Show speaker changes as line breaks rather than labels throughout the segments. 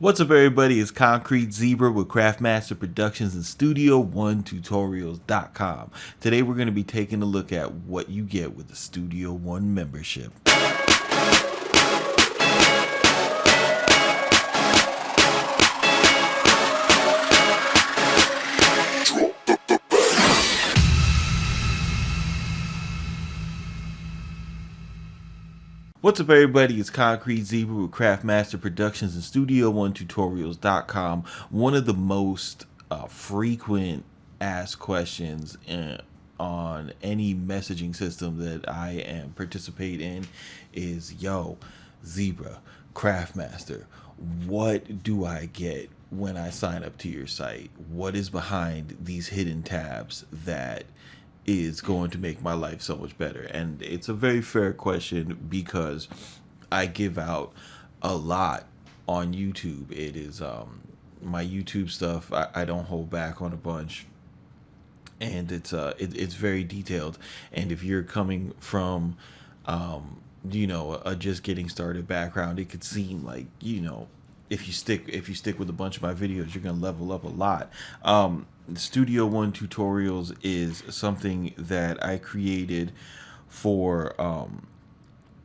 What's up, everybody? It's Concrete Zebra with Craftmaster Productions and Studio1Tutorials.com. Today, we're going to be taking a look at what you get with the Studio One membership. What's up, everybody? It's Concrete Zebra with Craftmaster Productions and Studio1Tutorials.com. One of the most frequent asked questions on any messaging system that I am participate in is, yo, Zebra, Craftmaster, what do I get when I sign up to your site? What is behind these hidden tabs that is going to make my life so much better? And it's a very fair question because I give out a lot on YouTube. It is my YouTube stuff. I don't hold back on a bunch, and it's very detailed. And if you're coming from a just getting started background, it could seem like, if you stick with a bunch of my videos, you're gonna level up a lot. Studio One Tutorials is something that I created for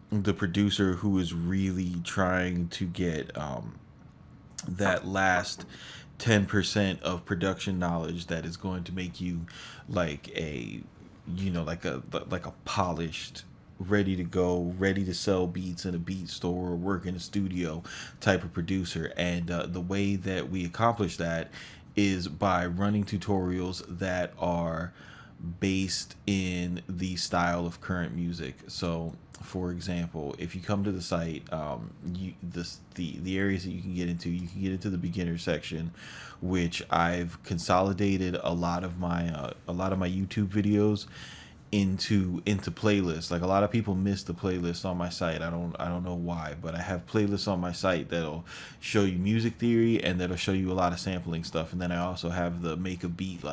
the producer who is really trying to get that last 10% of production knowledge that is going to make you like a polished, ready to go, ready to sell beats in a beat store or work in a studio type of producer. And the way that we accomplish that is by running tutorials that are based in the style of current music. So, for example, if you come to the site, the areas that you can get into the beginner section, which I've consolidated a lot of my YouTube videos into playlists. Like, a lot of people miss the playlist on my site. I don't know why, but I have playlists on my site that'll show you music theory and that'll show you a lot of sampling stuff. And then I also have the make a beat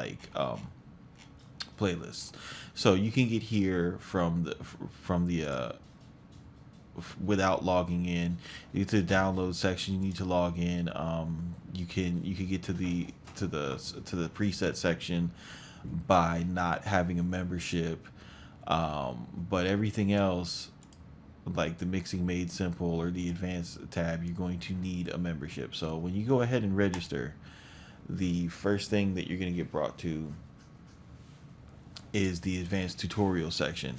playlists. So you can get here from the without logging in. You get to the download section, you need to log in. You can get to the preset section by not having a membership, but everything else, like the mixing made simple or the advanced tab, you're going to need a membership. So when you go ahead and register, the first thing that you're going to get brought to is the advanced tutorial section,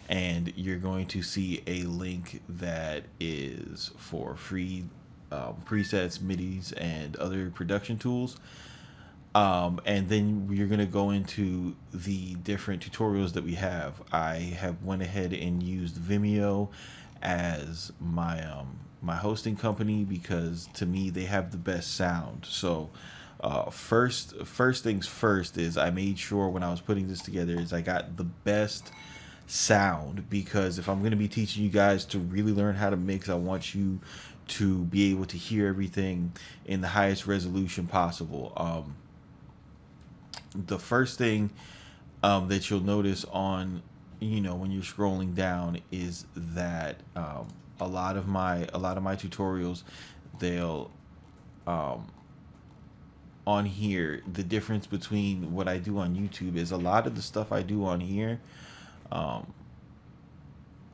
and you're going to see a link that is for free presets, midis, and other production tools. And then you're going to go into the different tutorials that we have. I have went ahead and used Vimeo as my my hosting company because, to me, they have the best sound. So first things first is I made sure when I was putting this together is I got the best sound, because if I'm going to be teaching you guys to really learn how to mix, I want you to be able to hear everything in the highest resolution possible. The first thing that you'll notice on, when you're scrolling down, is that a lot of my tutorials, they'll on here, the difference between what I do on YouTube is a lot of the stuff I do on here, I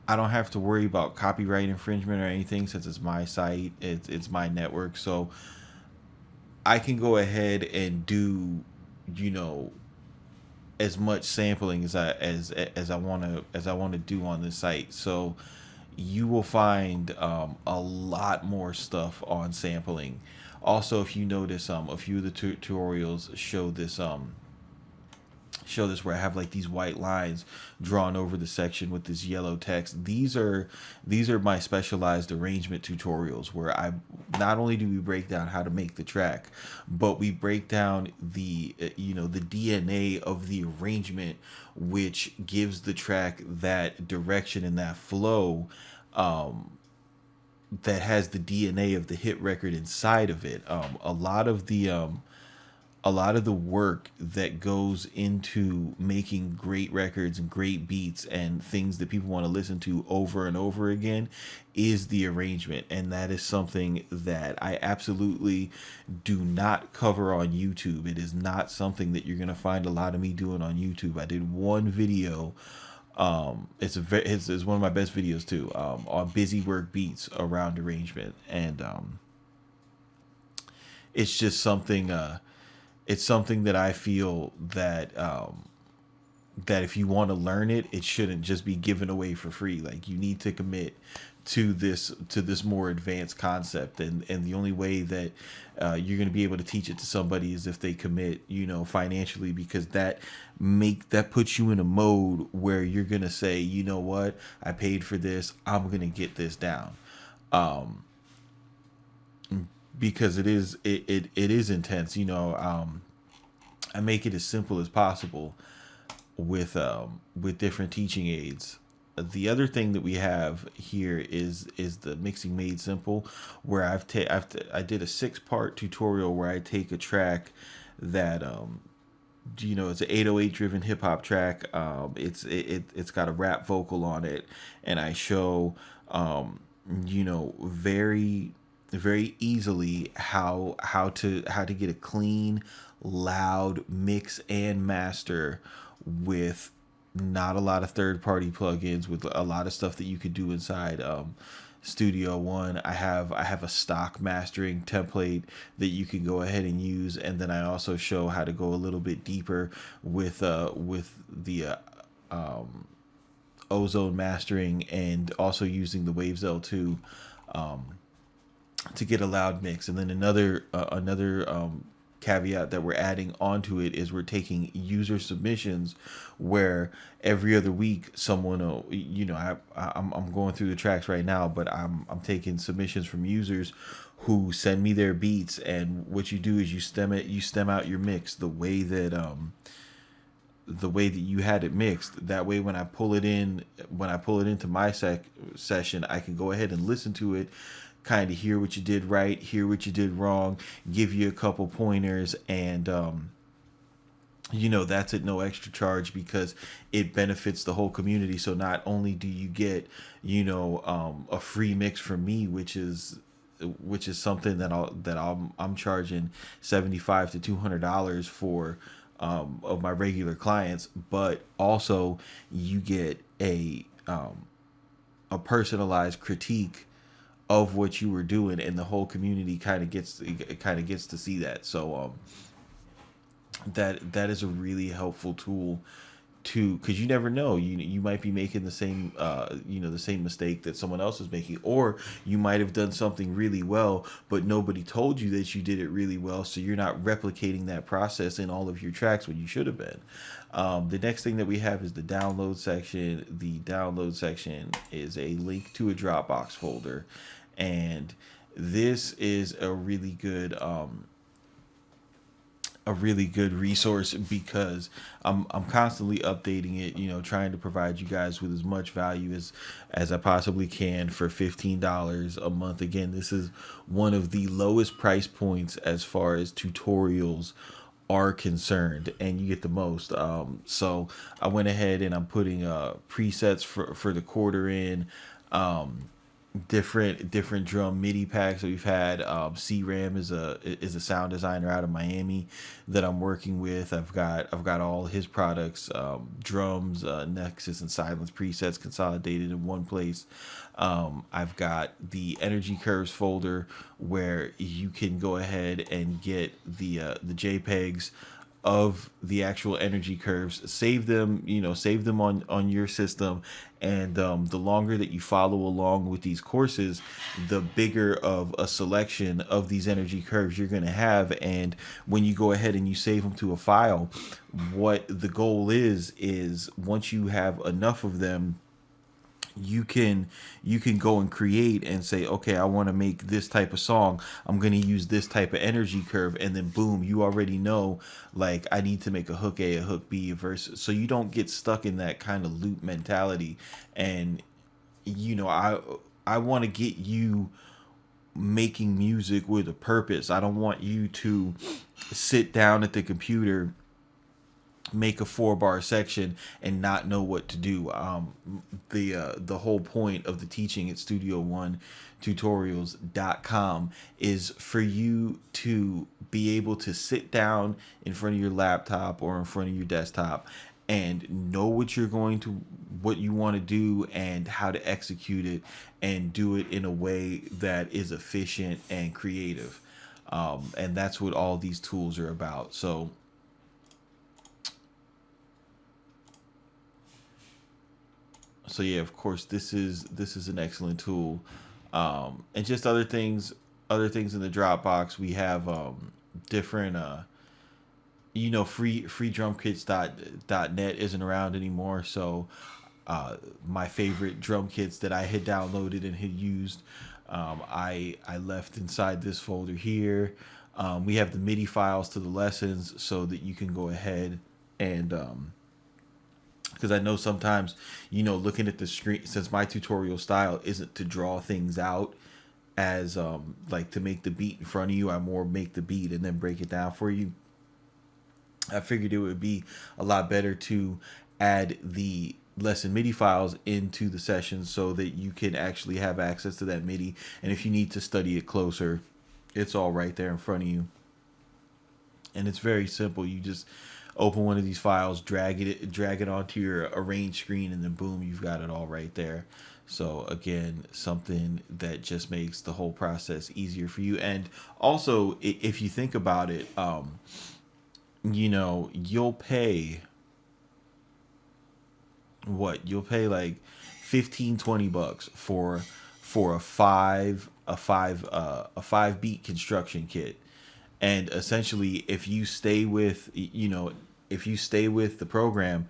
don't have to worry about copyright infringement or anything, since it's my site, it's my network. So I can go ahead and do, as much sampling as I want to do on this site. So you will find a lot more stuff on sampling. Also, if you notice, a few of the tutorials show this where I have like these white lines drawn over the section with this yellow text. These are my specialized arrangement tutorials, where I not only do we break down how to make the track, but we break down the the DNA of the arrangement, which gives the track that direction and that flow, that has the DNA of the hit record inside of it. A a lot of the work that goes into making great records and great beats and things that people want to listen to over and over again is the arrangement. And that is something that I absolutely do not cover on YouTube. It is not something that you're going to find a lot of me doing on YouTube. I did one video. It's one of my best videos too, on busy work beats around arrangement. And it's just something, it's something that I feel that that if you want to learn it, it shouldn't just be given away for free. Like, you need to commit to this more advanced concept, and the only way that you're going to be able to teach it to somebody is if they commit, financially, because that puts you in a mode where you're going to say, you know what, I paid for this, I'm going to get this down. Because it is intense. I make it as simple as possible with different teaching aids. The other thing that we have here is the mixing made simple, where I did a 6-part tutorial where I take a track that it's an 808 driven hip hop track. It's got a rap vocal on it, and I show very very easily how to get a clean, loud mix and master with not a lot of third-party plugins, with a lot of stuff that you could do inside Studio One. I have a stock mastering template that you can go ahead and use, and then I also show how to go a little bit deeper with the ozone mastering, and also using the Waves L2 to get a loud mix. And then another caveat that we're adding onto it is we're taking user submissions, where every other week someone will, I'm going through the tracks right now, but I'm taking submissions from users who send me their beats, and what you do is you stem out your mix the way that you had it mixed. That way, when I pull it into my session, I can go ahead and listen to it, kind of hear what you did right, hear what you did wrong, give you a couple pointers, and that's at no extra charge, because it benefits the whole community. So not only do you get a free mix from me, which is something that I'm charging $75 to $200 for of my regular clients, but also you get a personalized critique of what you were doing, and the whole community kind of gets to see that. So that is a really helpful tool to, because you never know, you might be making the same the same mistake that someone else is making, or you might have done something really well but nobody told you that you did it really well, so you're not replicating that process in all of your tracks when you should have been. The next thing that we have is the download section. The download section is a link to a Dropbox folder, and this is a really good resource, because I'm constantly updating it, trying to provide you guys with as much value as I possibly can for $15 a month. Again, this is one of the lowest price points as far as tutorials are concerned, and you get the most. So I went ahead and I'm putting presets for the quarter in, different drum MIDI packs that we've had. C-Ram is a sound designer out of Miami that I'm working with. I've got all his products, drums, Nexus and Silence presets consolidated in one place. I've got the energy curves folder, where you can go ahead and get the JPEGs of the actual energy curves, save them on your system, and the longer that you follow along with these courses, the bigger of a selection of these energy curves you're going to have. And when you go ahead and you save them to a file, what the goal is once you have enough of them, you can go and create and say, okay, I want to make this type of song, I'm going to use this type of energy curve, and then boom, you already know, like, I need to make a hook A, a hook B, a verse, so you don't get stuck in that kind of loop mentality. And I want to get you making music with a purpose. I don't want you to sit down at the computer, make a 4 bar section, and not know what to do. The whole point of the teaching at studio1tutorials.com is for you to be able to sit down in front of your laptop or in front of your desktop and know what you want to do and how to execute it, and do it in a way that is efficient and creative. And that's what all these tools are about. So yeah, of course, this is an excellent tool. And just other things in the Dropbox. We have different free drum kits dot net isn't around anymore. So my favorite drum kits that I had downloaded and had used, I left inside this folder here. We have the MIDI files to the lessons so that you can go ahead and because I know sometimes, looking at the screen, since my tutorial style isn't to draw things out as like to make the beat in front of you. I more make the beat and then break it down for you. I figured it would be a lot better to add the lesson MIDI files into the session so that you can actually have access to that MIDI. And if you need to study it closer, it's all right there in front of you. And it's very simple. You just open one of these files, drag it onto your arrange screen, and then boom, you've got it all right there. So again, something that just makes the whole process easier for you. And also, if you think about it, you'll pay you'll pay like 15-20 bucks for a 5 beat construction kit. And essentially, if you stay with the program,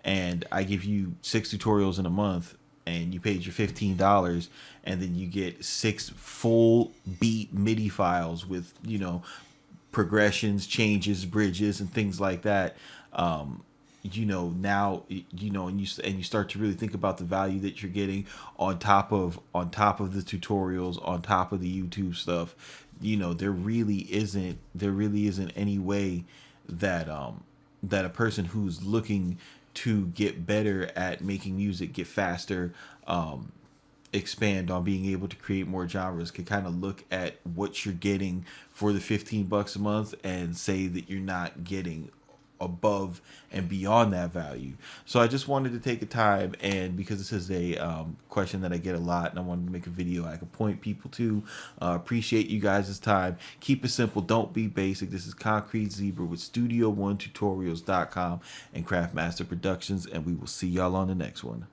and I give you 6 tutorials in a month, and you paid your $15, and then you get 6 full beat MIDI files with progressions, changes, bridges, and things like that. Now and you start to really think about the value that you're getting on top of the tutorials, on top of the YouTube stuff. There really isn't any way that that a person who's looking to get better at making music, get faster, expand on being able to create more genres, can kind of look at what you're getting for the $15 a month and say that you're not getting above and beyond that value. So I just wanted to take a time, and because this is a question that I get a lot, and I wanted to make a video I could point people to. Appreciate you guys' time. Keep it simple, don't be basic. This is Concrete Zebra with Studio1Tutorials.com and Craftmaster Productions, and we will see y'all on the next one.